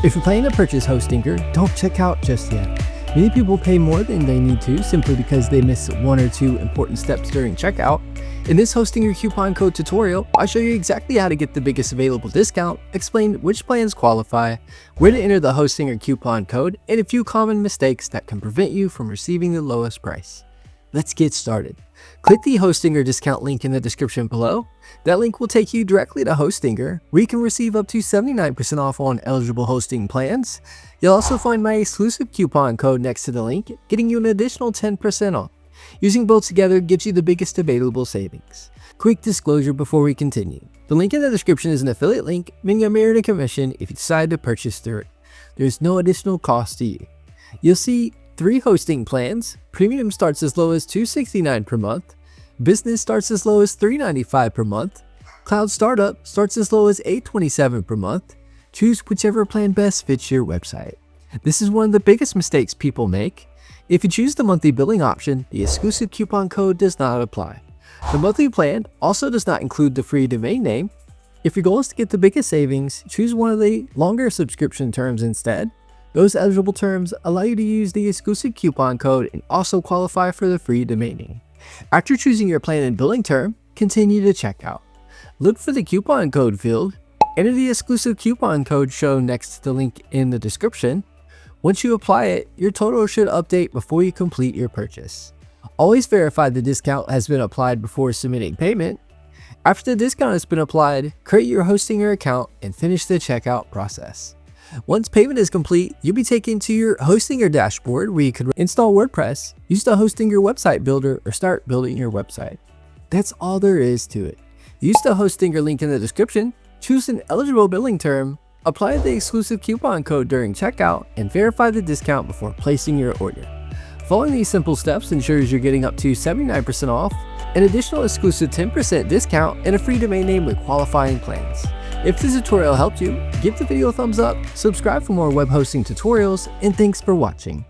If you're planning to purchase Hostinger, don't check out just yet. Many people pay more than they need to simply because they miss one or two important steps during checkout. In this Hostinger coupon code tutorial, I'll show you exactly how to get the biggest available discount, explain which plans qualify, where to enter the Hostinger coupon code, and a few common mistakes that can prevent you from receiving the lowest price. Let's get started. Click the Hostinger discount link in the description below. That link will take you directly to Hostinger, where you can receive up to 79% off on eligible hosting plans. You'll also find my exclusive coupon code next to the link, getting you an additional 10% off. Using both together gives you the biggest available savings. Quick disclosure before we continue. The link in the description is an affiliate link, meaning I'm earning a commission if you decide to purchase through it. There's no additional cost to you. You'll see 3 hosting plans. Premium starts as low as $269 per month. Business starts as low as $395 per month. Cloud Startup starts as low as $827 per month. Choose whichever plan best fits your website. This is one of the biggest mistakes people make. If you choose the monthly billing option, the exclusive coupon code does not apply. The monthly plan also does not include the free domain name. If your goal is to get the biggest savings, choose one of the longer subscription terms instead. Those eligible terms allow you to use the exclusive coupon code and also qualify for the free domain name. After choosing your plan and billing term, continue to checkout. Look for the coupon code field. Enter the exclusive coupon code shown next to the link in the description. Once you apply it, your total should update before you complete your purchase. Always verify the discount has been applied before submitting payment. After the discount has been applied, create your Hostinger account and finish the checkout process. Once payment is complete, you'll be taken to your Hostinger dashboard where you can install WordPress, use the Hostinger website builder, or start building your website. That's all there is to it. Use the Hostinger link in the description, choose an eligible billing term, apply the exclusive coupon code during checkout, and verify the discount before placing your order. Following these simple steps ensures you're getting up to 79% off, an additional exclusive 10% discount, and a free domain name with qualifying plans. If this tutorial helped you, give the video a thumbs up, subscribe for more web hosting tutorials, and thanks for watching.